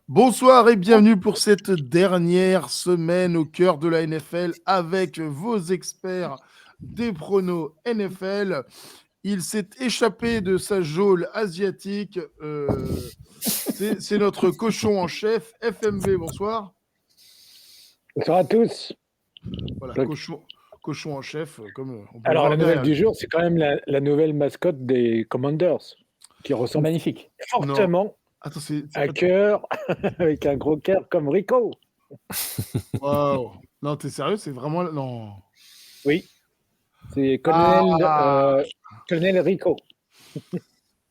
Bonsoir et bienvenue pour cette dernière semaine au cœur de la NFL avec vos experts des pronos NFL. Il s'est échappé de sa geôle asiatique. C'est notre cochon en chef, FMV. Bonsoir. Bonsoir à tous. Voilà, Donc, cochon en chef, comme on peut le alors, voir la nouvelle derrière du lui. jour, c'est quand même la nouvelle mascotte des Commanders, qui ressemble Magnifique. Non. fortement Attends, à un cœur, avec un gros cœur comme Rico. Wow. Non, t'es sérieux? C'est vraiment. Non. Oui, c'est Colonel, Ah, Colonel Rico.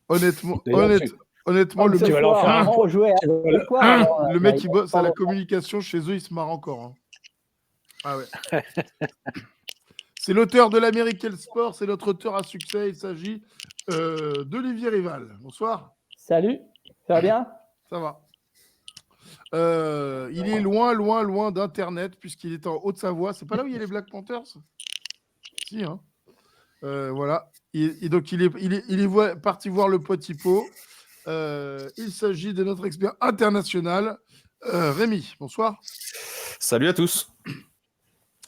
honnêtement, D'ailleurs, honnêtement, Comme le ce tu vas leur faire soir, un on jouait à tu vas ce soir. Alors, Le bah, mec qui bosse à la pardon. communication chez eux, il se marre encore. Hein. Ah ouais. C'est l'auteur de l'American Sport, c'est notre auteur à succès. Il s'agit d'Olivier Rival. Bonsoir. Salut, ça va bien? Ça va. Il est loin, loin, loin d'Internet, puisqu'il est en Haute-Savoie. C'est pas là où il y a les Black Panthers? Si, hein. Voilà. Et donc, il est parti voir le pote Hippo. Il s'agit de notre expert international, Rémi. Bonsoir. Salut à tous.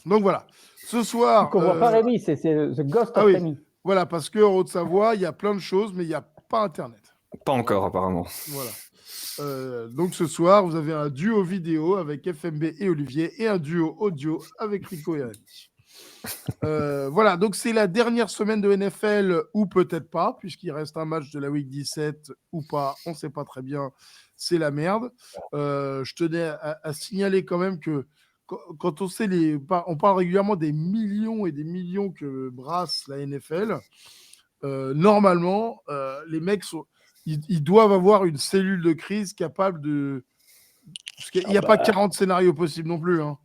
Donc voilà. Ce soir. Qu'on voit pas Rémi, c'est The Ghost Ah of oui. Rémi. Voilà, parce qu'en Haute-Savoie, il y a plein de choses, mais il n'y a pas Internet. Pas encore, apparemment. Voilà. Donc ce soir, vous avez un duo vidéo avec FMB et Olivier et un duo audio avec Rico et Rémi. Voilà, donc c'est la dernière semaine de NFL ou peut-être pas, puisqu'il reste un match de la Week 17 ou pas, on ne sait pas très bien, c'est la merde. Je tenais à signaler quand même que quand on sait on parle régulièrement des millions et des millions que brasse la NFL, normalement, les mecs ils doivent avoir une cellule de crise capable de... Parce qu'il n'y a pas 40 scénarios possibles non plus, hein.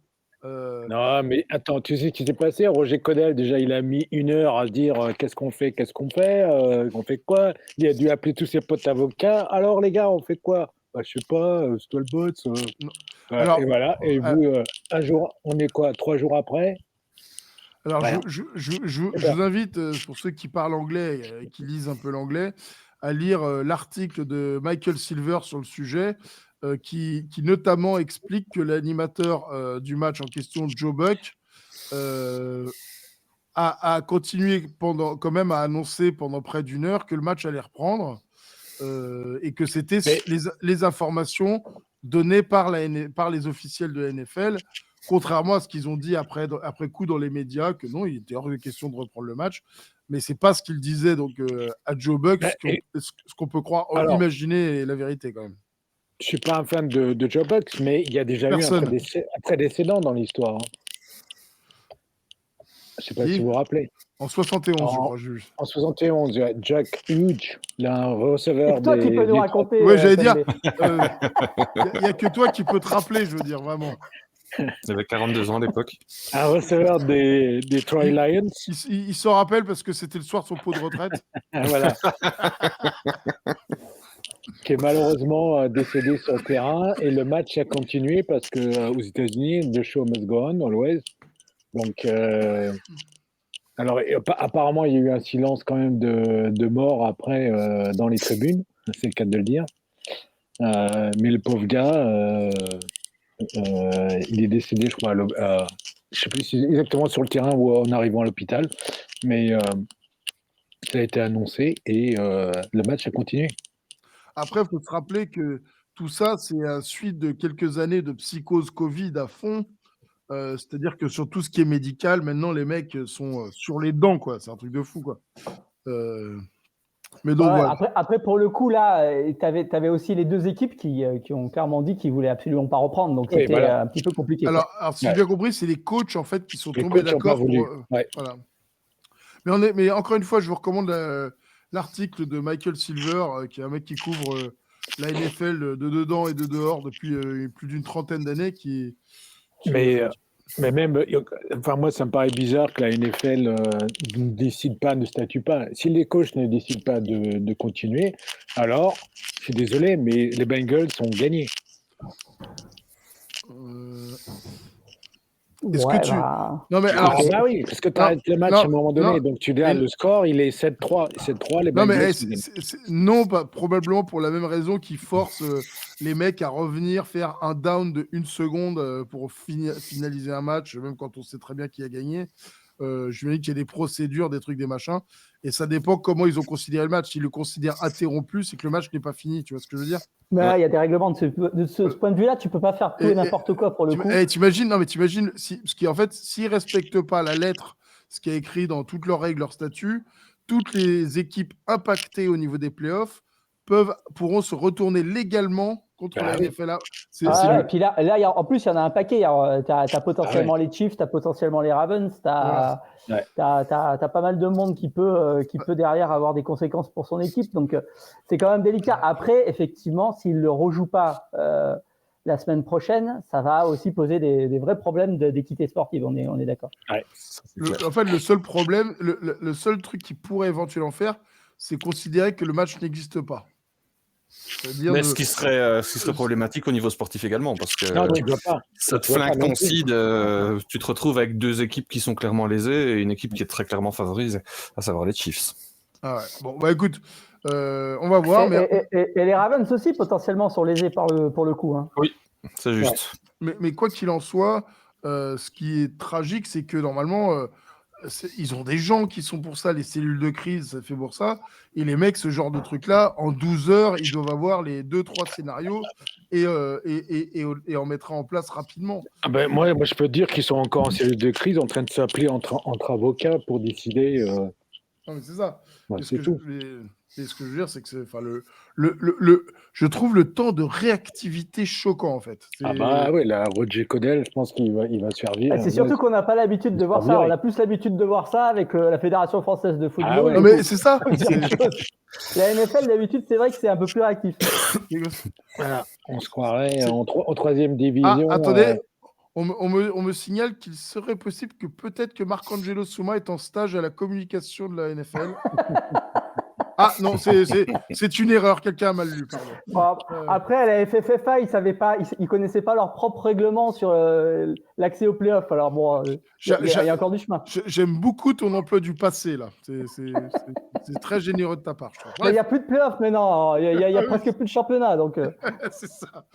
Non, mais attends, tu sais ce qui s'est passé? Roger Codel, déjà, il a mis 1 heure à dire qu'est-ce qu'on fait, on fait quoi? Il a dû appeler tous ses potes avocats. Alors, les gars, on fait quoi? Bah, je sais pas, c'est toi le bot. Non. Ouais, Alors, et voilà, et vous, un jour, on est quoi? 3 jours après? Alors, Ouais. je vous invite, pour ceux qui parlent anglais et qui lisent un peu l'anglais, à lire l'article de Michael Silver sur le sujet, qui notamment explique que l'animateur du match en question, Joe Buck, a continué quand même à annoncer pendant près d'une heure que le match allait reprendre et que c'était les informations données par les officiels de la NFL. Contrairement à ce qu'ils ont dit après coup dans les médias, que non, il était hors de question de reprendre le match. Mais c'est pas ce qu'ils disaient donc, à Joe Buck, ce qu'on peut croire, imaginer la vérité quand même. Je suis pas un fan de Joe Buck, mais il y a déjà eu un précédent dans l'histoire. Hein. Je sais pas si vous vous rappelez. En 71, je crois, juste. En 71, Jack Hughes, un receveur c'est toi qui peux nous raconter. Oui, j'allais dire, il n'y a que toi qui peux te rappeler, je veux dire, vraiment. Il avait 42 ans à l'époque. Un receveur des Troy Lions. Il s'en rappelle parce que c'était le soir de son pot de retraite. Voilà. Qui est malheureusement décédé sur le terrain. Et le match a continué parce qu'aux États-Unis, the show must go on, always. Donc, alors, apparemment, il y a eu un silence quand même de mort après dans les tribunes. C'est le cas de le dire. Mais le pauvre gars, il est décédé, je crois, je ne sais plus si exactement sur le terrain ou en arrivant à l'hôpital, mais ça a été annoncé et le match a continué. Après, il faut se rappeler que tout ça, c'est la suite de quelques années de psychose Covid à fond. C'est-à-dire que sur tout ce qui est médical, maintenant, les mecs sont sur les dents, quoi. C'est un truc de fou, quoi. Mais donc, voilà. Après, pour le coup, là, tu avais aussi les deux équipes qui ont clairement dit qu'ils ne voulaient absolument pas reprendre. Donc, c'était un petit peu compliqué. Alors si j'ai bien compris, c'est les coachs, en fait, qui sont tombés d'accord pour... Voilà. Mais encore une fois, je vous recommande l'article de Michael Silver, qui est un mec qui couvre la NFL de dedans et de dehors depuis plus d'une trentaine d'années. Mais même, enfin moi, ça me paraît bizarre que la NFL ne décide pas, ne statue pas. Si les coachs ne décident pas de continuer, alors, je suis désolé, mais les Bengals ont gagné. Est-ce Ouais, que tu... bah, Non, mais Ah alors... bah oui, parce que tu arrêtes le match non, à un moment donné, non, donc tu dis, ah, mais- le score, il est 7-3. 7-3, les Non, mais Bengals, non, probablement pour la même raison qu'ils forcent les mecs à revenir faire un down de 1 seconde pour finaliser un match, même quand on sait très bien qui a gagné. Je me dis qu'il y a des procédures, des trucs, des machins. Et ça dépend comment ils ont considéré le match. S'ils le considèrent interrompu, c'est que le match n'est pas fini. Tu vois ce que je veux dire? mais il y a des règlements de ce point de vue-là. Tu peux pas faire tout et n'importe quoi pour le coup. T'imagines, non, mais t'imagines, parce qu'en fait, s'ils respectent pas la lettre, ce qui est écrit dans toutes leurs règles, leurs statuts, toutes les équipes impactées au niveau des playoffs pourront se retourner légalement contre la NFL. Et puis là en plus, il y en a un paquet. Tu as potentiellement les Chiefs, tu as potentiellement les Ravens, tu as pas mal de monde qui peut derrière avoir des conséquences pour son équipe. Donc, c'est quand même délicat. Après, effectivement, s'il ne le rejoue pas la semaine prochaine, ça va aussi poser des vrais problèmes d'équité sportive. On est d'accord. Ouais. En fait, le seul problème, le seul truc qui pourrait éventuellement faire, c'est considérer que le match n'existe pas. Mais ce qui serait problématique au niveau sportif également, parce que non, tu peux pas. ça te flingue ton seed, tu te retrouves avec deux équipes qui sont clairement lésées et une équipe qui est très clairement favorisée, à savoir les Chiefs. Ah ouais. Bon, bah écoute, on va voir. Et les Ravens aussi, potentiellement, sont lésés pour le coup. Hein. Oui, c'est juste. Ouais. Mais quoi qu'il en soit, ce qui est tragique, c'est que normalement, ils ont des gens qui sont pour ça, les cellules de crise, ça fait pour ça. Et les mecs, ce genre de truc-là, en 12 heures, ils doivent avoir les 2-3 scénarios et en mettre en place rapidement. Ah ben, moi, je peux te dire qu'ils sont encore en cellule de crise, en train de s'appeler entre avocats pour décider. Non, mais c'est ça. Ouais, c'est tout. Et ce que je veux dire, c'est que je trouve le temps de réactivité choquant, en fait. Ah bah oui, la Roger Codell, je pense qu'il va servir. C'est surtout qu'on n'a pas l'habitude de voir ça. On a plus l'habitude de voir ça avec la Fédération française de football. Ah ouais. Non, mais c'est ça. La NFL, d'habitude, c'est vrai que c'est un peu plus réactif. Voilà, on se croirait en troisième division. Ah, attendez, on me signale qu'il serait possible que peut-être que Marc-Angelo Souma est en stage à la communication de la NFL. Ah non, c'est une erreur, quelqu'un a mal lu. Bon, après, à la FFFA, ils connaissaient pas leur propre règlement sur l'accès aux playoffs. Alors bon, il y a encore du chemin. J'aime beaucoup ton emploi du passé là. C'est très généreux de ta part. Il n'y a plus de playoffs maintenant. Il y a presque plus de championnat, donc. C'est ça.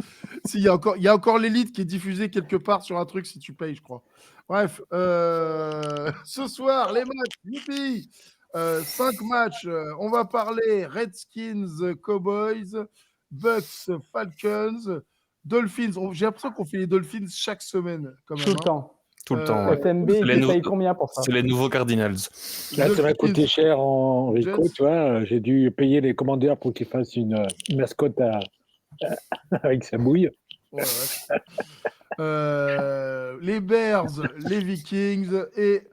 Il y a encore l'élite qui est diffusée quelque part sur un truc si tu payes, je crois. Bref, ce soir les matchs. Youpi. 5 matchs, on va parler Redskins, Cowboys, Bucks, Falcons, Dolphins. J'ai l'impression qu'on fait les Dolphins chaque semaine. Quand même, tout le temps. Tout le temps. Ouais. FMB, il paye combien pour ça? C'est les nouveaux Cardinals. Là, ça m'a coûté cher en Rico, tu vois. J'ai dû payer les commandeurs pour qu'ils fassent une mascotte avec sa bouille. Ouais. Les Bears, les Vikings et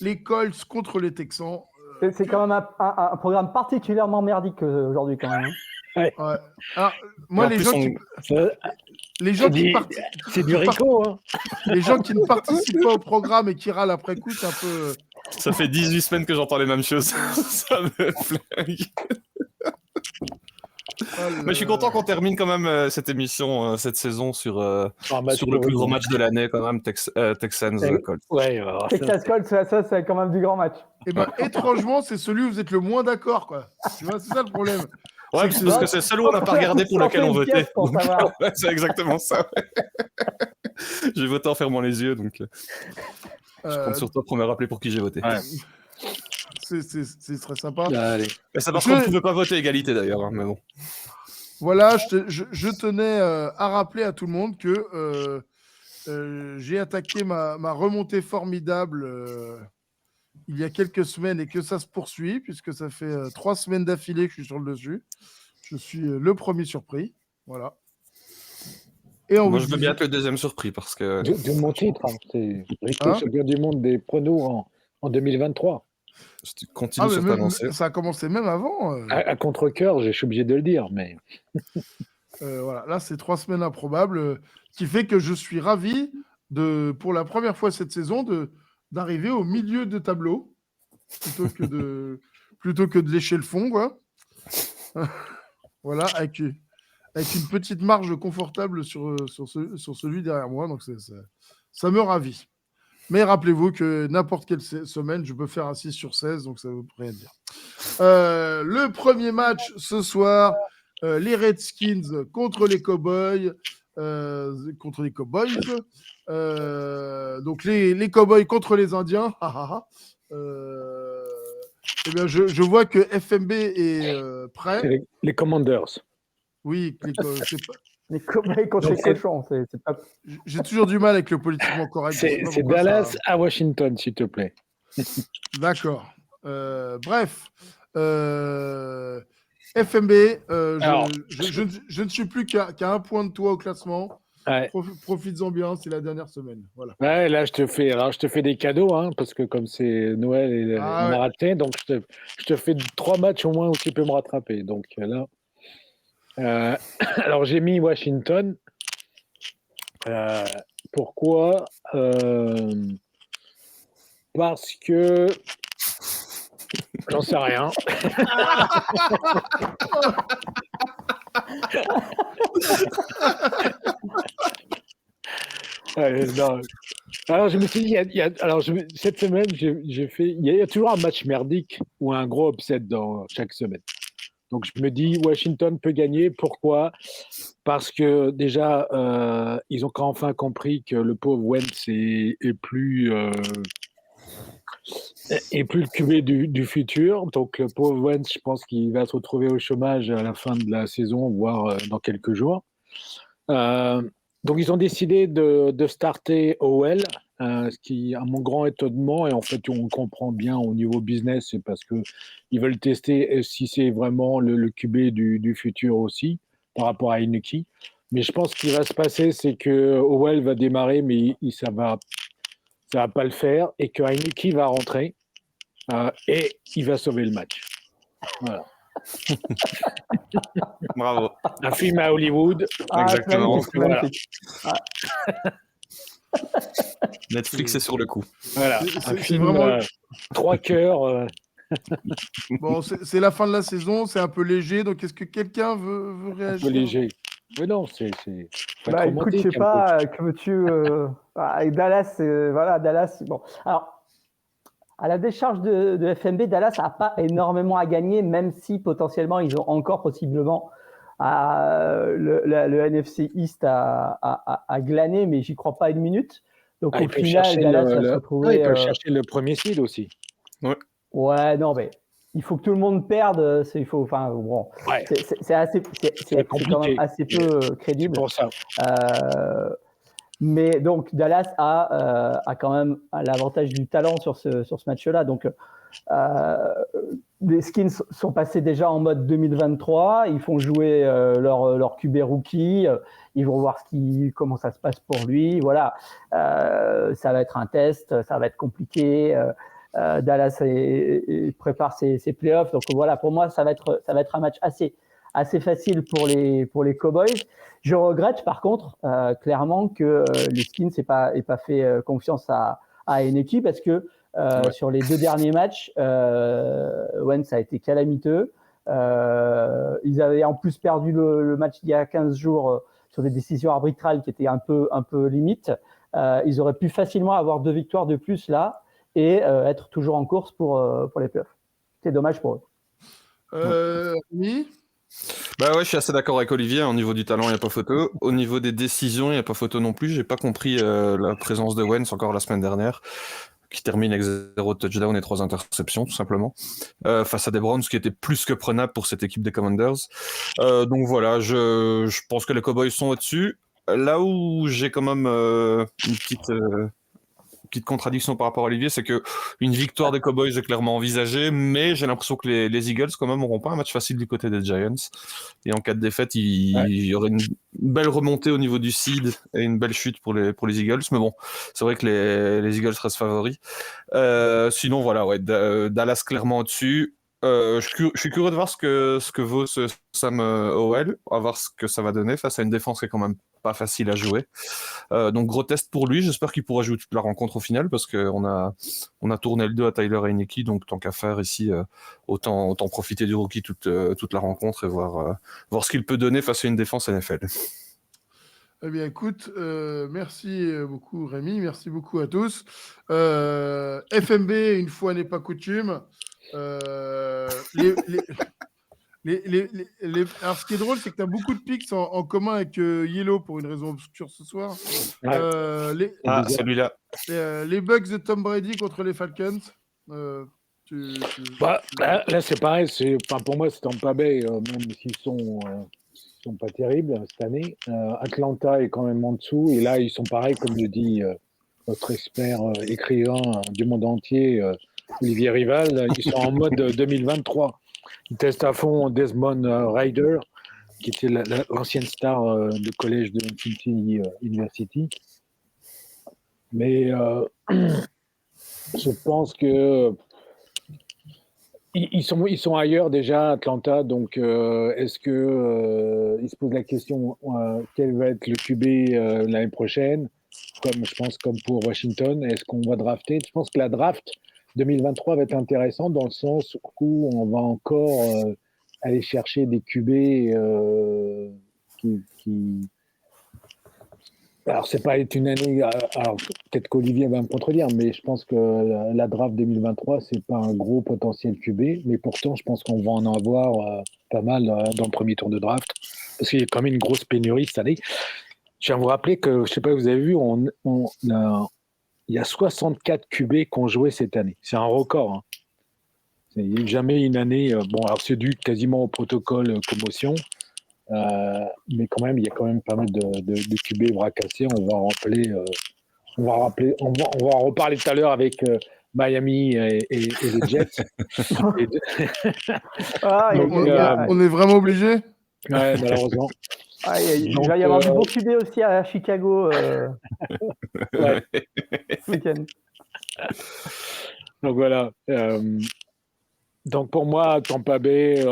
les Colts contre les Texans. C'est quand même un programme particulièrement merdique aujourd'hui quand même. Ouais. Alors, moi, les gens qui participent, c'est du Rico, hein. Les gens qui ne participent pas au programme et qui râlent après coup, c'est un peu. Ça fait 18 semaines que j'entends les mêmes choses. Ça me flingue. Mais je suis content qu'on termine quand même cette émission, cette saison sur le plus gros match de l'année quand même, Texans Colts. Ouais, Texans Colts, ça c'est quand même du grand match. Et ben étrangement, c'est celui où vous êtes le moins d'accord, quoi. Tu vois, c'est ça le problème. Ouais, parce que c'est celui où on n'a pas regardé pour lequel on votait. C'est exactement ça. J'ai voté en fermant les yeux, donc je compte sur toi pour me rappeler pour qui j'ai voté. Ouais. C'est très sympa. Allez. Et ça marche qu'on ne pouvait pas voter égalité d'ailleurs, hein, mais bon. Voilà, je tenais à rappeler à tout le monde que j'ai attaqué ma remontée formidable il y a quelques semaines et que ça se poursuit, puisque ça fait 3 semaines d'affilée que je suis sur le dessus. Je suis le premier surpris. Voilà. Et moi, je veux bien être le deuxième surpris parce que. De mon titre, hein. C'est Rico champion du monde des pronos en 2023. Je continue sur ta lancée. Ça a commencé même avant. À contre-cœur, je suis obligé de le dire, mais. Voilà, là, c'est 3 semaines improbables, qui fait que je suis ravi pour la première fois cette saison, d'arriver au milieu de tableau plutôt que de lécher le fond, quoi. Voilà, avec une petite marge confortable sur celui derrière moi. Donc, ça me ravit. Mais rappelez-vous que n'importe quelle semaine, je peux faire un 6 sur 16, donc ça ne veut rien dire. Le premier match ce soir, les Redskins contre les Cowboys. Donc les Cowboys contre les Indiens. Eh bien, je vois que FMB est prêt. Les Commanders. Oui, les Cowboys contre les cochons. C'est pas... J'ai toujours du mal avec le politiquement correct. C'est Dallas à Washington, s'il te plaît. D'accord. Bref. FMB, je ne suis plus qu'à un point de toi au classement. Ouais. Profites-en bien, c'est la dernière semaine. Voilà. Ouais, là, je te fais des cadeaux, hein, parce que comme c'est Noël et on a raté, donc je te fais 3 matchs au moins où tu peux me rattraper. Donc là, alors j'ai mis Washington. Pourquoi Parce que j'en sais rien. Non. Alors je me suis dit, cette semaine, j'ai fait, il y a toujours un match merdique ou un gros upset dans chaque semaine. Donc je me dis, Washington peut gagner. Pourquoi ? Parce que déjà, ils ont enfin compris que le pauvre Wentz est plus le QB du futur. Donc le pauvre Wentz, je pense qu'il va se retrouver au chômage à la fin de la saison, voire dans quelques jours. Donc ils ont décidé de starter Howell, ce qui, à mon grand étonnement, et en fait on comprend bien au niveau business, c'est parce qu'ils veulent tester si c'est vraiment le QB du futur aussi, par rapport à Heineke. Mais je pense qu'il va se passer, c'est que Howell va démarrer, mais ça va pas le faire, et que Heineke va rentrer, et il va sauver le match. Voilà. Bravo. Un film à Hollywood. Exactement. Voilà. Netflix est sur le coup. Voilà. Un film vraiment... 3 cœurs. Bon, c'est la fin de la saison, c'est un peu léger, donc est-ce que quelqu'un veut réagir ? Un peu léger. Mais non, c'est écoute, je sais pas, que veux-tu avec Dallas, Dallas, bon. Alors, à la décharge de FMB, Dallas n'a pas énormément à gagner, même si potentiellement ils ont encore possiblement le NFC East à glaner, mais j'y crois pas une minute. Donc au final, Dallas va se retrouver. Ils peuvent chercher le premier seed aussi. Ouais, non, mais il faut que tout le monde perde. C'est quand même assez peu crédible. C'est pour ça. Mais donc Dallas a quand même l'avantage du talent sur ce match-là. Donc les Skins sont passés déjà en mode 2023. Ils font jouer leur QB rookie. Ils vont voir comment ça se passe pour lui. Voilà, ça va être un test. Ça va être compliqué. Dallas prépare ses playoffs. Donc voilà, pour moi, ça va être un match assez facile pour les Cowboys. Je regrette par contre clairement que les Skins n'aient pas fait confiance à Heineke, parce que sur les 2 derniers matchs, Wentz a été calamiteux. Ils avaient en plus perdu le match il y a 15 jours sur des décisions arbitrales qui étaient un peu limite. Ils auraient pu facilement avoir 2 victoires de plus là et être toujours en course pour les playoffs. C'est dommage pour eux. Oui. Je suis assez d'accord avec Olivier. Au niveau du talent, il n'y a pas photo. Au niveau des décisions, il n'y a pas photo non plus. J'ai pas compris la présence de Wentz encore la semaine dernière, qui termine avec 0 touchdown et 3 interceptions, tout simplement, face à des Browns qui étaient plus que prenables pour cette équipe des Commanders. Donc voilà, je pense que les Cowboys sont au-dessus. Là où j'ai quand même une petite contradiction par rapport à Olivier, c'est que une victoire des Cowboys est clairement envisagée, mais j'ai l'impression que les Eagles quand même n'auront pas un match facile du côté des Giants. Et en cas de défaite, il y aurait une belle remontée au niveau du seed et une belle chute pour les Eagles. Mais bon, c'est vrai que les Eagles restent favoris. Sinon, voilà, Dallas clairement au-dessus. Je suis curieux de voir ce que vaut ce Sam Howell, à voir ce que ça va donner face à une défense qui est quand même pas facile à jouer. Donc gros test pour lui, j'espère qu'il pourra jouer toute la rencontre au final, parce qu'on a tourné le dos à Tyler Heineke, donc tant qu'à faire ici, autant profiter du rookie toute la rencontre et voir ce qu'il peut donner face à une défense NFL. Eh bien, écoute, merci beaucoup Rémi, merci beaucoup à tous. FMB, une fois n'est pas coutume, alors, ce qui est drôle, c'est que tu as beaucoup de pics en commun avec Yellow pour une raison obscure ce soir. Ouais. Celui-là. Les Bucks de Tom Brady contre les Falcons. Là, c'est pareil. Pour moi, c'est Tampa Bay, même s'ils sont pas terribles cette année. Atlanta est quand même en dessous. Et là, ils sont pareils, comme le dit notre expert écrivain du monde entier, Olivier Rival. Ils sont en mode 2023. Ils testent à fond Desmond Ryder, qui était l'ancienne star de collège de Cincinnati University. Mais je pense que ils sont ailleurs déjà, Atlanta. Donc, est-ce que ils se posent la question quel va être le QB l'année prochaine, comme pour Washington. Est-ce qu'on va drafter? Je pense que la draft 2023 va être intéressante dans le sens où on va encore aller chercher des QB qui... Alors, c'est pas une année. Alors, peut-être qu'Olivier va me contredire, mais je pense que la draft 2023, c'est pas un gros potentiel QB. Mais pourtant, je pense qu'on va en avoir pas mal dans le premier tour de draft. Parce qu'il y a quand même une grosse pénurie cette année. Je viens vous rappeler que, je sais pas si vous avez vu, il y a 64 QB qui ont joué cette année. C'est un record. Hein. Il n'y a jamais une année. Alors c'est dû quasiment au protocole commotion. Mais quand même, il y a quand même pas mal de QB bras cassés. On va en reparler tout à l'heure avec Miami et les Jets. On est vraiment obligé. Ouais, malheureusement. Il va y avoir du bon QB aussi à Chicago ce week-end. Donc voilà. Donc pour moi, Tampa Bay,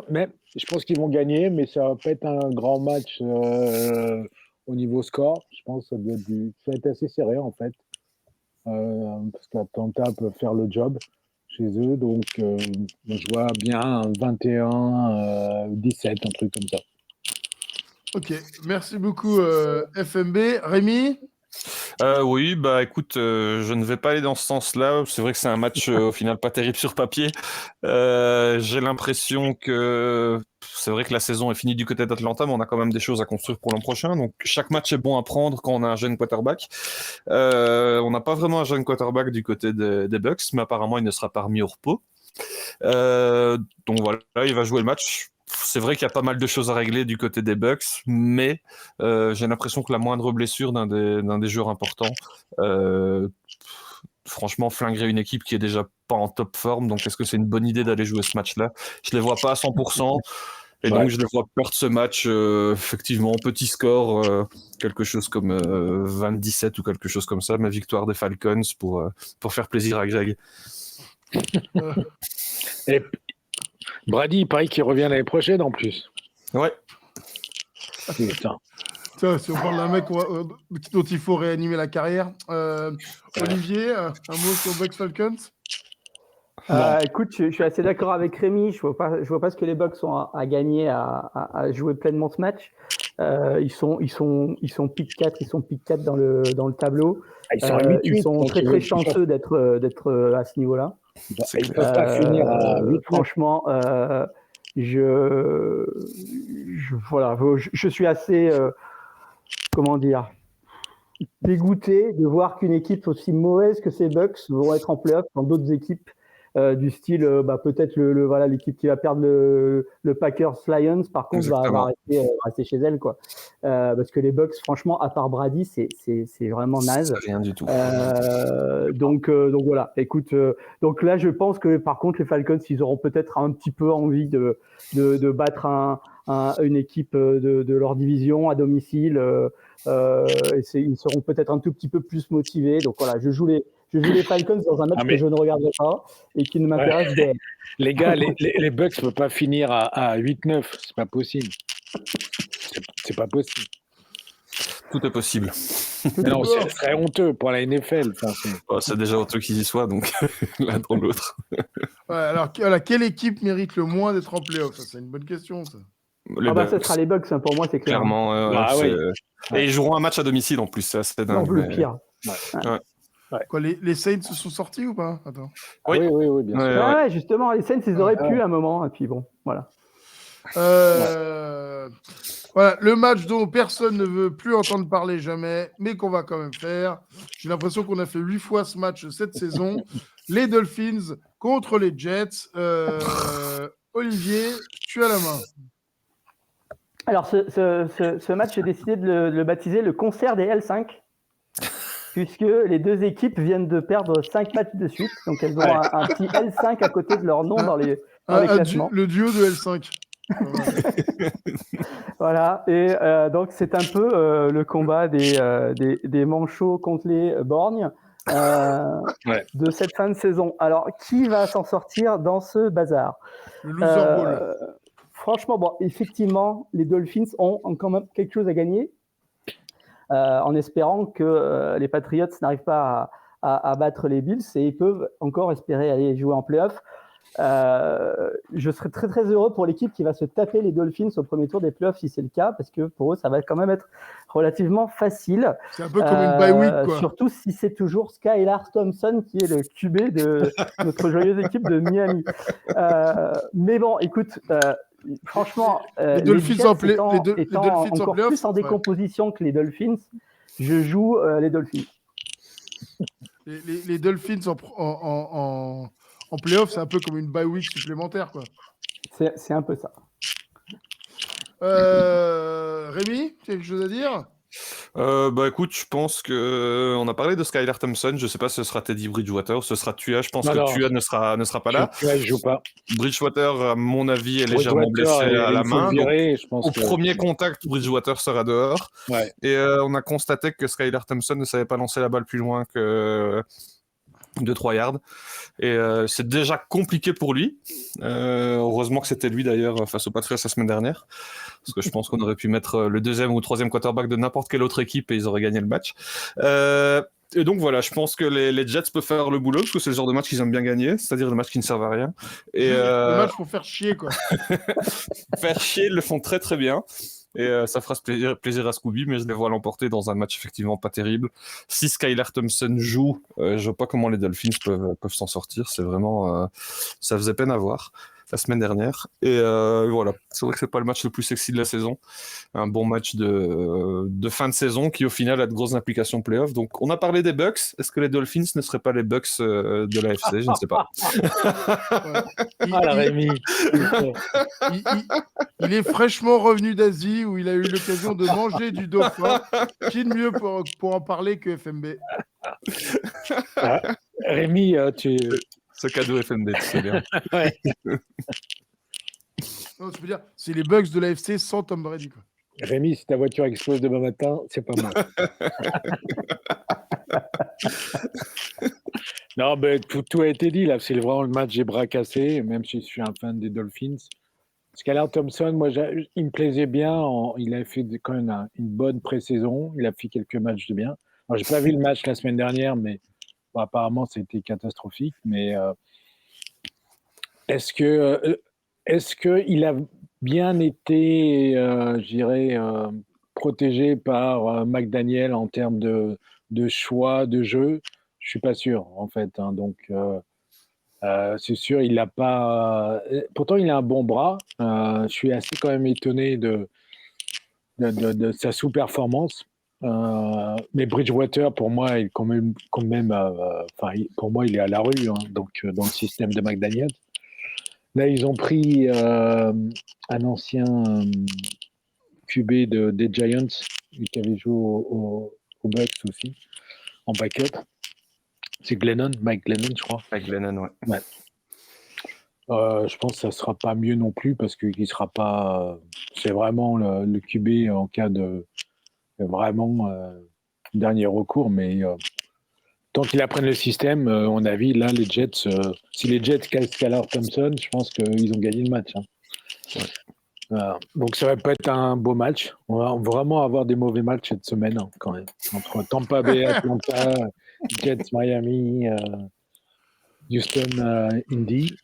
mais je pense qu'ils vont gagner, mais ça va pas être un grand match au niveau score. Je pense que ça va être assez serré en fait, parce qu'Atlanta peut faire le job chez eux. Donc je vois bien un 21-17, un truc comme ça. Ok, merci beaucoup FMB. Rémi? Oui, écoute, je ne vais pas aller dans ce sens-là. C'est vrai que c'est un match au final pas terrible sur papier. J'ai l'impression que c'est vrai que la saison est finie du côté d'Atlanta, mais on a quand même des choses à construire pour l'an prochain. Donc chaque match est bon à prendre quand on a un jeune quarterback. On n'a pas vraiment un jeune quarterback du côté des Bucks, mais apparemment il ne sera pas remis au repos. Donc voilà, il va jouer le match. C'est vrai qu'il y a pas mal de choses à régler du côté des Bucks, mais j'ai l'impression que la moindre blessure d'un des joueurs importants, franchement, flinguerait une équipe qui est déjà pas en top forme. Donc, est-ce que c'est une bonne idée d'aller jouer ce match-là? Je les vois pas à 100%. Et donc, je les vois perdre ce match, effectivement, petit score, quelque chose comme 27 ou quelque chose comme ça, ma victoire des Falcons pour faire plaisir à Greg. Et Brady, il paraît qu'il revient l'année prochaine en plus. Ouais. Putain. Si on parle d'un mec dont il faut réanimer la carrière. Olivier, un mot sur Bucks Falcons? Écoute, je suis assez d'accord avec Rémi. Je vois pas ce que les Bucks ont à gagner à jouer pleinement ce match. Ils sont pick 4, ils sont pick 4 dans le tableau. Ils sont très très chanceux d'être à ce niveau-là. Ils peuvent pas finir à 8. Franchement, je suis assez dégoûté de voir qu'une équipe aussi mauvaise que ces Bucks vont être en playoff dans d'autres équipes du style peut-être l'équipe qui va perdre le Packers Lions par contre va rester chez elle quoi, parce que les Bucks franchement à part Brady c'est vraiment naze, rien du tout. donc voilà, écoute, donc là je pense que par contre les Falcons ils auront peut-être un petit peu envie de battre une équipe de leur division à domicile, et ils seront peut-être un tout petit peu plus motivés. Donc voilà, je joue les Falcons dans un match que je ne regarderai pas et qui ne m'intéresse pas. Les gars, les Bucks ne peuvent pas finir à 8-9, c'est pas possible. C'est pas possible. Tout est possible. Non, ce serait honteux pour la NFL. C'est déjà honteux qu'ils y soient, donc l'un dans l'autre. Alors, quelle équipe mérite le moins d'être en playoff? C'est une bonne question, ça. Ça sera les Bucks, hein, pour moi, c'est clair. Clairement. Et ils joueront un match à domicile en plus, c'est dingue. Non, le pire. Quoi, les Saints se sont sortis ou pas? Attends. Oui, bien sûr. Ouais, justement, les Saints, ils auraient pu à un moment, et puis bon, voilà. Voilà, le match dont personne ne veut plus entendre parler jamais, mais qu'on va quand même faire. J'ai l'impression qu'on a fait 8 fois ce match cette saison. Les Dolphins contre les Jets. Olivier, tu as la main. Alors, ce match, j'ai décidé de le baptiser le concert des L5, puisque les deux équipes viennent de perdre 5 matchs de suite. Donc, elles ont un petit L5 à côté de leur nom dans les classements. Le duo de L5. Voilà, et donc c'est un peu le combat des manchots contre les borgnes de cette fin de saison. Alors, qui va s'en sortir dans ce bazar? Le loser ball. Franchement, bon, effectivement, les Dolphins ont quand même quelque chose à gagner, en espérant que les Patriots n'arrivent pas à battre les Bills, et ils peuvent encore espérer aller jouer en play-off. Je serais très très heureux pour l'équipe qui va se taper les Dolphins au premier tour des playoffs si c'est le cas, parce que pour eux ça va quand même être relativement facile. C'est un peu comme une bye week, quoi. Surtout si c'est toujours Skylar Thompson qui est le QB de notre joyeuse équipe de Miami. Mais bon, écoute, franchement, les Dolphins étant encore plus en décomposition que les Dolphins, je joue les Dolphins. Les Dolphins en playoff, c'est un peu comme une bye week supplémentaire, quoi. C'est un peu ça. Rémi, tu as quelque chose à dire? Écoute, je pense que on a parlé de Skylar Thompson. Je sais pas si ce sera Teddy Bridgewater ou ce sera Tua. Je pense que Tua ne sera pas là. Tua, il joue pas. Bridgewater, à mon avis, est légèrement blessé à la main. Premier contact, Bridgewater sera dehors. Ouais. Et on a constaté que Skylar Thompson ne savait pas lancer la balle plus loin que 2-3 yards. Et c'est déjà compliqué pour lui. Heureusement que c'était lui d'ailleurs face aux Patriots la semaine dernière. Parce que je pense qu'on aurait pu mettre le deuxième ou troisième quarterback de n'importe quelle autre équipe et ils auraient gagné le match. Et donc voilà, je pense que les Jets peuvent faire le boulot parce que c'est le genre de match qu'ils aiment bien gagner, c'est-à-dire des matchs qui ne servent à rien. Et le match pour faire chier, quoi. Faire chier, ils le font très très bien. Et ça fera plaisir à Scooby, mais je les vois l'emporter dans un match effectivement pas terrible. Si Skylar Thompson joue, je vois pas comment les Dolphins peuvent s'en sortir. C'est vraiment, ça faisait peine à voir la semaine dernière. Et voilà, c'est vrai que c'est pas le match le plus sexy de la saison. Un bon match de fin de saison qui au final a de grosses implications playoff. Donc on a parlé des Bucks. Est-ce que les Dolphins ne seraient pas les Bucks de l'AFC? Je ne sais pas. Rémi. Il est fraîchement revenu d'Asie où il a eu l'occasion de manger du dauphin. Qui de mieux pour en parler que FMB? Rémi, Ce cadeau FMB, c'est bien. Ouais. Non, je veux dire, c'est les Bucks de l'AFC sans Tom Brady, quoi. Rémi, si ta voiture explose demain matin, c'est pas moi. Non, mais tout a été dit là. C'est vraiment le match des bras cassés, même si je suis un fan des Dolphins. Skylar Thompson, moi, il me plaisait bien. Il a fait quand même une bonne pré-saison. Il a fait quelques matchs de bien. Alors, j'ai pas vu le match la semaine dernière, mais bon, apparemment, c'était catastrophique. Mais est-ce que il a bien été, je dirais, protégé par McDaniel en termes de choix de jeu? Je suis pas sûr, en fait. Hein. Donc, c'est sûr, il n'a pas. Pourtant, il a un bon bras. Je suis assez quand même étonné de sa sous-performance. Mais Bridgewater, pour moi, il pour moi, il est à la rue. Hein, donc, dans le système de McDaniel. Là, ils ont pris un ancien QB des Giants qui avait joué aux Bucks aussi, en backup. C'est Mike Glennon, je crois. Mike Glennon, ouais. Je pense que ça ne sera pas mieux non plus parce qu'il ne sera pas. C'est vraiment le QB en cas de vraiment dernier recours, mais tant qu'ils apprennent le système, à mon avis, là, les Jets, si les Jets cassent Skylar Thompson, je pense qu'ils ont gagné le match. Hein. Ouais. Donc ça va pas être un beau match. On va vraiment avoir des mauvais matchs cette semaine, hein, quand même. Entre Tampa Bay, Atlanta, Jets, Miami, Houston, Indy.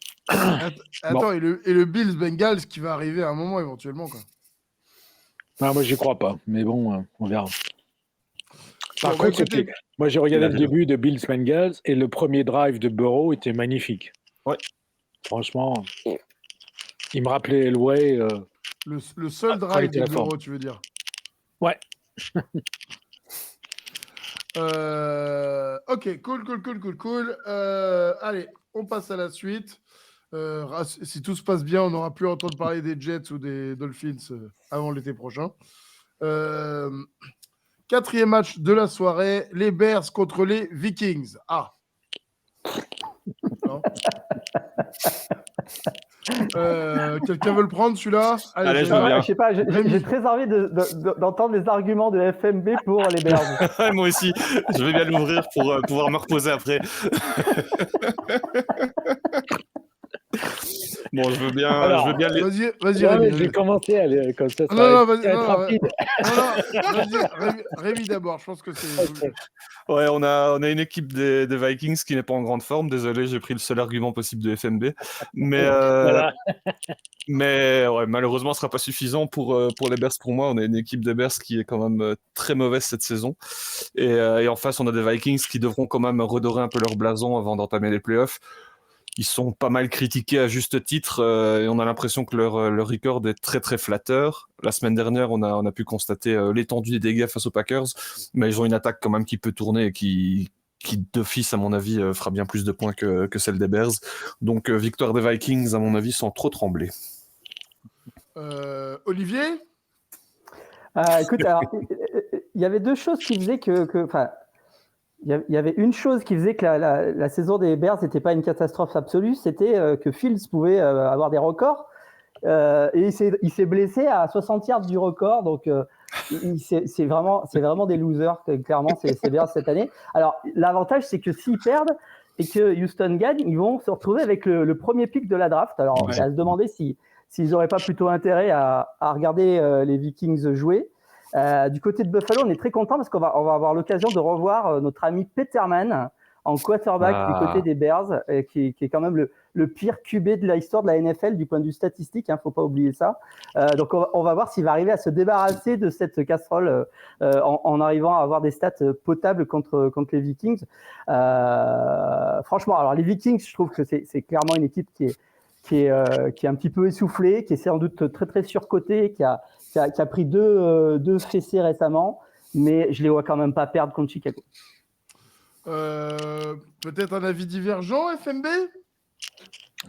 Attends, et le Bills Bengals qui va arriver à un moment éventuellement, quoi. Non, moi, j'y crois pas. Mais bon, on verra. Par Bon, contre, écoutez, moi, j'ai regardé le début de Bills Bengals et le premier drive de Burrow était magnifique. Ouais. Franchement, il me rappelait Elway. le seul drive était de la forme. Bureau, tu veux dire. Ouais. Ok, cool. Allez, on passe à la suite. Si tout se passe bien, on n'aura plus à entendre parler des Jets ou des Dolphins avant l'été prochain. Quatrième match de la soirée, les Bears contre les Vikings. Ah. Non. Quelqu'un veut le prendre, celui-là? Allez, je veux bien. Je sais pas, j'ai très envie d'entendre les arguments de FMB pour les Bears. Moi aussi, je vais bien l'ouvrir pour pouvoir me reposer après. Bon, je veux bien. Alors, Vas-y, Ouais, Rémi. mais j'ai commencé à aller comme ça. Non, vas-y, va être rapide. vas-y, Rémi d'abord. Je pense que c'est. Ok. Ouais, on a une équipe des Vikings qui n'est pas en grande forme. Désolé, j'ai pris le seul argument possible de FMB. Mais, Voilà. mais ouais, malheureusement, ce sera pas suffisant pour les Bears. Pour moi, on a une équipe des Bears qui est quand même très mauvaise cette saison. Et en face, on a des Vikings qui devront quand même redorer un peu leur blason avant d'entamer les playoffs. Ils sont pas mal critiqués à juste titre et on a l'impression que leur record est très très flatteur. La semaine dernière, on a pu constater l'étendue des dégâts face aux Packers, mais ils ont une attaque quand même qui peut tourner et qui d'office, à mon avis, fera bien plus de points que celle des Bears. Donc victoire des Vikings, à mon avis, sans trop trembler. Olivier? Écoute, alors, il y avait deux choses qui faisaient il y avait une chose qui faisait que la saison des Bears n'était pas une catastrophe absolue, c'était que Fields pouvait avoir des records. Et il s'est blessé à 60 yards du record, donc c'est vraiment des losers, clairement, c'est Bears cette année. Alors, l'avantage, c'est que s'ils perdent et que Houston gagne, ils vont se retrouver avec le premier pick de la draft. Alors, on va se demander s'ils n'auraient pas plutôt intérêt à regarder les Vikings jouer. Du côté de Buffalo, on est très content parce qu'on va avoir l'occasion de revoir notre ami Peterman en quarterback du côté des Bears, qui est quand même le pire QB de l'histoire de la NFL du point de vue statistique, faut pas oublier ça. Donc on va voir s'il va arriver à se débarrasser de cette casserole en arrivant à avoir des stats potables contre les Vikings. Franchement, alors les Vikings, je trouve que c'est clairement une équipe qui est un petit peu essoufflée, qui est sans doute très très surcotée, qui a pris deux fessées récemment, mais je les vois quand même pas perdre contre Chicago. Peut-être un avis divergent, FMB?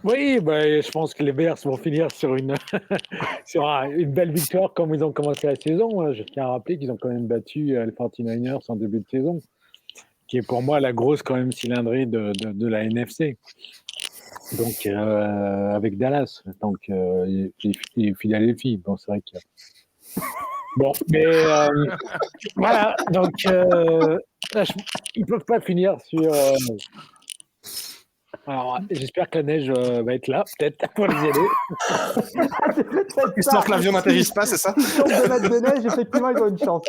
Oui, je pense que les Bears vont finir sur une belle victoire comme ils ont commencé la saison. Je tiens à rappeler qu'ils ont quand même battu les 49ers en début de saison, qui est pour moi la grosse quand même cylindrée de la NFC. Donc, avec Dallas. Donc, et Philadelphie. Bon, c'est vrai que... Bon, mais voilà. Donc, ils ne peuvent pas finir sur... Alors, j'espère que la neige va être là, peut-être, pour les aider. Histoire que l'avion n'atterrisse pas, c'est ça? Si ils tombent de mettre de neige, effectivement, ils ont une chance.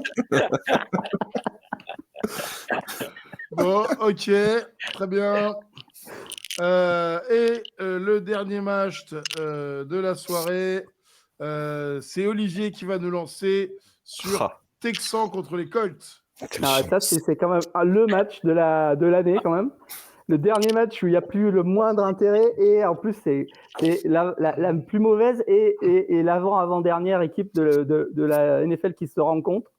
Bon, ok, très bien. Et le dernier match de la soirée, c'est Olivier qui va nous lancer sur Texans contre les Colts. Ça, c'est quand même le match de l'année, quand même. Le dernier match où il n'y a plus le moindre intérêt, et en plus, c'est la plus mauvaise et l'avant-dernière équipe de la NFL qui se rencontre.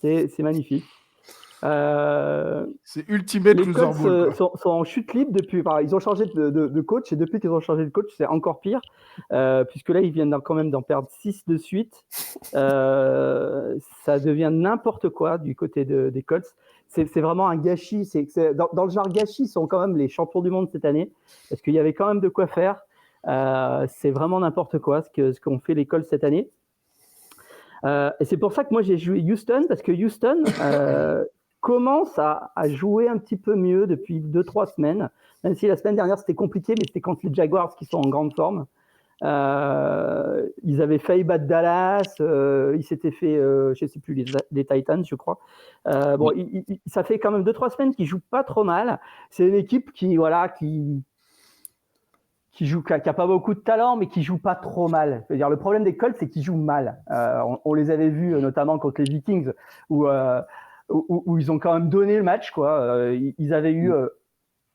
C'est magnifique. C'est Ultimate les Loser Bowl. Colts sont en chute libre depuis. Ils ont changé de coach, et depuis qu'ils ont changé de coach, c'est encore pire, puisque là, ils viennent quand même d'en perdre 6 de suite. Ça devient n'importe quoi du côté des Colts. C'est vraiment un gâchis. Dans le genre gâchis, ils sont quand même les champions du monde cette année, parce qu'il y avait quand même de quoi faire. C'est vraiment n'importe quoi ce qu'ont fait les Colts cette année. Et c'est pour ça que moi, j'ai joué Houston, parce que Houston commence à jouer un petit peu mieux depuis 2-3 semaines, même si la semaine dernière c'était compliqué, mais c'était contre les Jaguars qui sont en grande forme. Ils avaient failli battre Dallas, ils s'étaient fait, je ne sais plus, les Titans, je crois. Ça fait quand même 2-3 semaines qu'ils ne jouent pas trop mal. C'est une équipe qui qui a pas beaucoup de talent, mais qui joue pas trop mal. C'est-à-dire, le problème des Colts, c'est qu'ils jouent mal. On les avait vus notamment contre les Vikings, où ils ont quand même donné le match, quoi. Ils avaient eu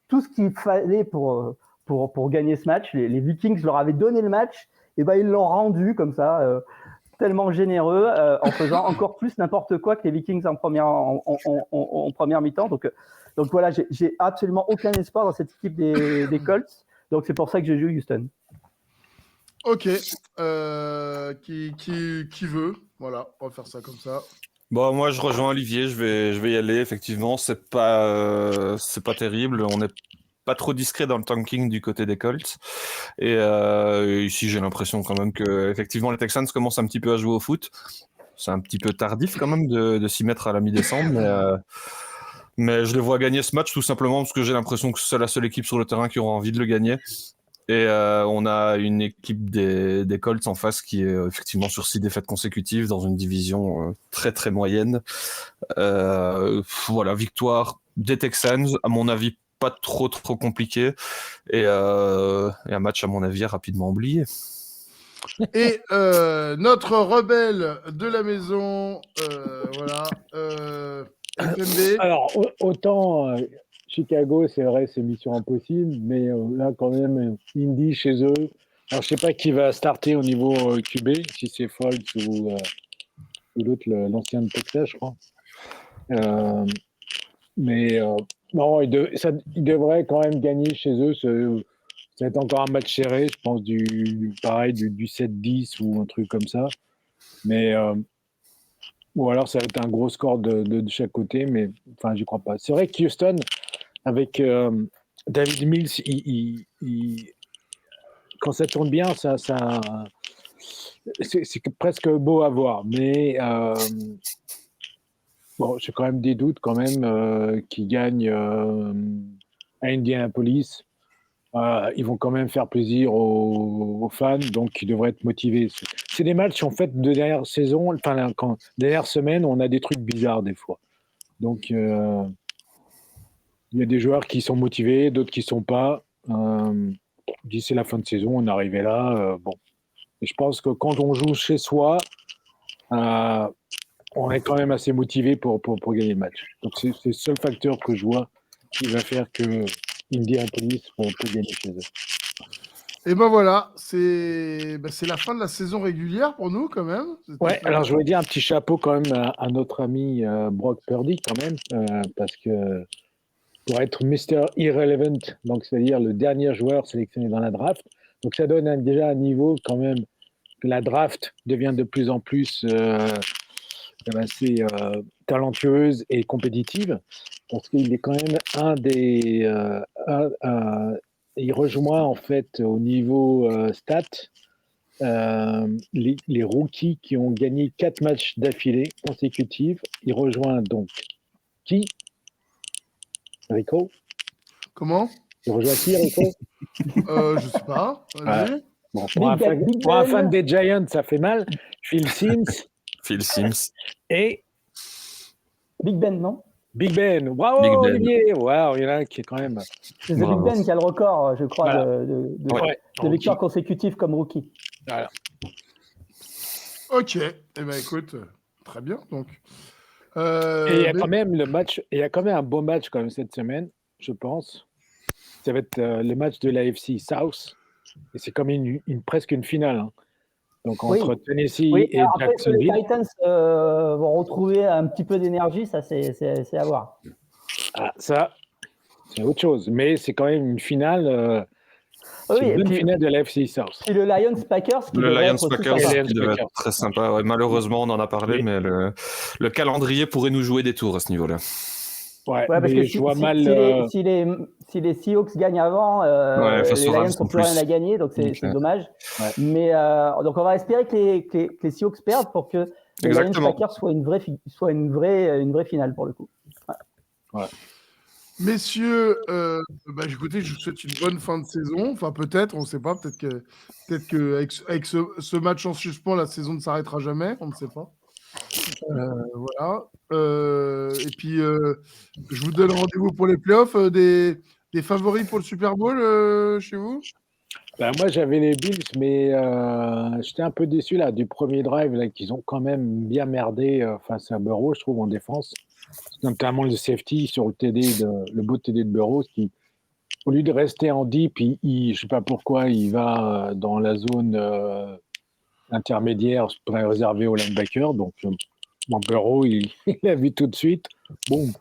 tout ce qu'il fallait pour gagner ce match. Les Vikings leur avaient donné le match, et ben ils l'ont rendu comme ça, tellement généreux, en faisant encore plus n'importe quoi que les Vikings en première mi-temps. Donc voilà, j'ai absolument aucun espoir dans cette équipe des Colts. Donc c'est pour ça que je joue Houston. Ok. Qui veut? Voilà, on va faire ça comme ça. Bon, moi, je rejoins Olivier. Je vais y aller. Effectivement, c'est pas terrible. On n'est pas trop discret dans le tanking du côté des Colts. Et ici, j'ai l'impression quand même que effectivement, les Texans commencent un petit peu à jouer au foot. C'est un petit peu tardif quand même de s'y mettre à la mi-décembre, mais je les vois gagner ce match tout simplement parce que j'ai l'impression que c'est la seule équipe sur le terrain qui aura envie de le gagner. Et on a une équipe des Colts en face qui est effectivement sur 6 défaites consécutives dans une division très très moyenne. Voilà, victoire des Texans, à mon avis pas trop compliqué, et un match à mon avis rapidement oublié. Et notre rebelle de la maison, voilà, FMB. Alors, autant Chicago, c'est vrai, c'est mission impossible, mais là, quand même, Indy chez eux. Alors, je sais pas qui va starter au niveau QB, si c'est Folks ou l'autre, l'ancien de Texas, je crois. Mais non, ils devraient quand même gagner chez eux. Ça va être encore un match serré, je pense, du 7-10 ou un truc comme ça. Mais ou alors ça va être un gros score de chaque côté, mais enfin, j'y crois pas. C'est vrai que Houston, avec David Mills, quand ça tourne bien, c'est presque beau à voir. Mais bon, j'ai quand même des doutes quand même qu'ils gagnent à Indianapolis. Ils vont quand même faire plaisir aux fans, donc ils devraient être motivés. C'est des matchs en fait de dernière saison, enfin dernière semaine, on a des trucs bizarres des fois. Donc il y a des joueurs qui sont motivés, d'autres qui sont pas. D'ici la fin de saison, on est arrivé là. Bon, et je pense que quand on joue chez soi, on est quand même assez motivé pour gagner le match. Donc c'est le seul facteur que je vois qui va faire que Indianapolis peut gagner chez eux. Et ben voilà, c'est la fin de la saison régulière pour nous quand même. Ouais, alors je voulais dire un petit chapeau quand même à notre ami Brock Purdy quand même, parce que pour être Mr. Irrelevant, donc c'est-à-dire le dernier joueur sélectionné dans la draft, donc ça donne déjà un niveau quand même que la draft devient de plus en plus assez talentueuse et compétitive, parce qu'il est quand même il rejoint en fait au niveau stats les rookies qui ont gagné 4 matchs d'affilée consécutifs. Il rejoint donc qui? Rico? Comment? Il rejoint qui, Rico? Je sais pas. Ouais. Bon, pour un fan des Giants, ça fait mal. Phil Simms. Phil Simms. Et Big Ben, non? Big Ben. Waouh, Big Ben. Olivier. Waouh, il y en a un qui est quand même. C'est Big Ben qui a le record, je crois, Voilà. de victoires consécutives comme rookie. Voilà. Ok. Eh ben écoute, très bien. Donc. Et il y a quand même un beau match quand même cette semaine, je pense. Ça va être le match de l'AFC South. Et c'est comme presque une finale. Hein. Donc entre Tennessee et Jacksonville. Les Titans vont retrouver un petit peu d'énergie, ça c'est à voir. Ah, ça, c'est autre chose. Mais c'est quand même une finale. C'est une finale de l'AFC South. Et le Lions-Packers qui devait être très sympa. Ouais, malheureusement, on en a parlé, mais le calendrier pourrait nous jouer des tours à ce niveau-là. Ouais, parce que je vois mal. Si les Seahawks gagnent avant, les Lions n'ont plus rien à gagner, donc c'est dommage. Ouais. Mais donc on va espérer que les Seahawks perdent pour que les Lions-Packers soient une vraie finale pour le coup. Ouais. Messieurs, écoutez, je vous souhaite une bonne fin de saison. Enfin, peut-être, on ne sait pas. Peut-être qu'avec ce match en suspens, la saison ne s'arrêtera jamais. On ne sait pas. Voilà. Et puis, je vous donne rendez-vous pour les playoffs. Des favoris pour le Super Bowl chez vous? Ben, moi, j'avais les Bills, mais j'étais un peu déçu là, du premier drive là, qu'ils ont quand même bien merdé face à Burrow, je trouve, en défense. Notamment le safety sur le beau TD de Burrow, qui, au lieu de rester en deep, je ne sais pas pourquoi, il va dans la zone intermédiaire réservée aux linebackers. Donc, Burrow, il l'a vu tout de suite. Boum.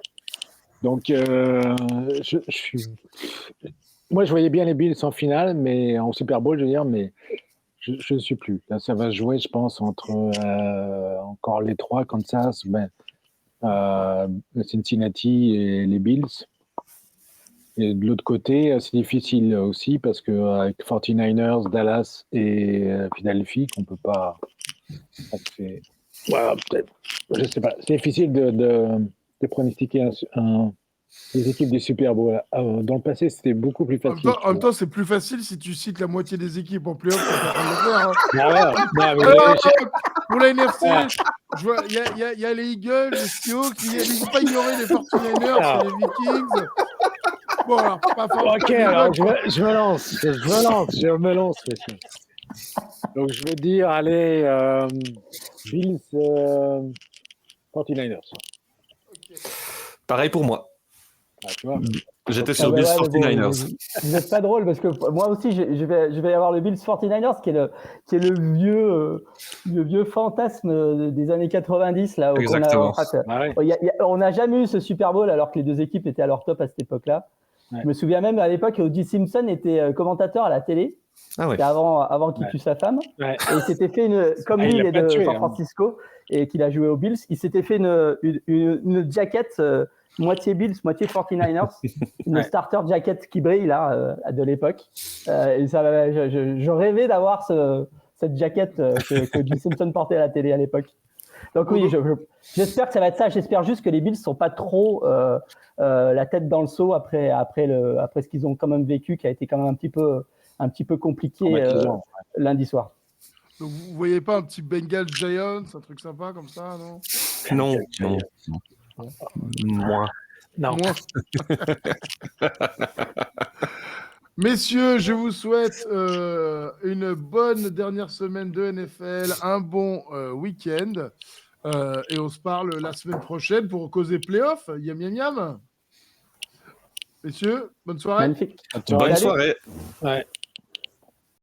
Donc, moi, je voyais bien les Bills en finale, mais en Super Bowl, je veux dire, mais je ne suis plus. Là, ça va se jouer, je pense, entre encore les trois, Kansas, Cincinnati et les Bills. Et de l'autre côté, c'est difficile aussi parce qu'avec 49ers, Dallas et Philadelphie, qu'on ne peut pas. Voilà, peut-être. Je ne sais pas. C'est difficile de pronostiquer les équipes du Super Bowl. Dans le passé, c'était beaucoup plus facile. En même temps, c'est plus facile si tu cites la moitié des équipes en playoff que tu le faire. Pour la NFC, il y a les Eagles, les Seahawks, il ne faut pas ignorer les 49ers et les Vikings. Bon, alors, pas forcément. Ok, alors je me lance. Donc, je veux dire, allez, Bills, 49ers. Okay. Pareil pour moi. Tu vois. J'étais sur Bills 49ers. Vous n'êtes pas drôle parce que moi aussi, je vais avoir le Bills 49ers qui est le vieux fantasme des années 90. Là, exactement. On n'a jamais eu ce Super Bowl alors que les deux équipes étaient à leur top à cette époque-là. Ouais. Je me souviens même à l'époque où O.J. Simpson était commentateur à la télé. C'était avant qu'il tue sa femme. Ouais. Et il s'était fait comme lui, il est de San Francisco et qu'il a joué aux Bills, il s'était fait une jaquette moitié Bills, moitié 49ers, une starter jacket qui brille là de l'époque. Et je rêvais d'avoir cette jaquette que O.J. Simpson portait à la télé à l'époque. Donc oui, j'espère que ça va être ça. J'espère juste que les Bills sont pas trop la tête dans le seau après ce qu'ils ont quand même vécu, qui a été quand même un petit peu compliqué lundi soir. Donc vous voyez pas un petit Bengal Giants, un truc sympa comme ça, non? Non. Moins. Non. Messieurs, je vous souhaite une bonne dernière semaine de NFL, un bon week-end. Et on se parle la semaine prochaine pour causer playoff. Yam. Messieurs, bonne soirée. Magnifique. Bonne soirée. Ouais.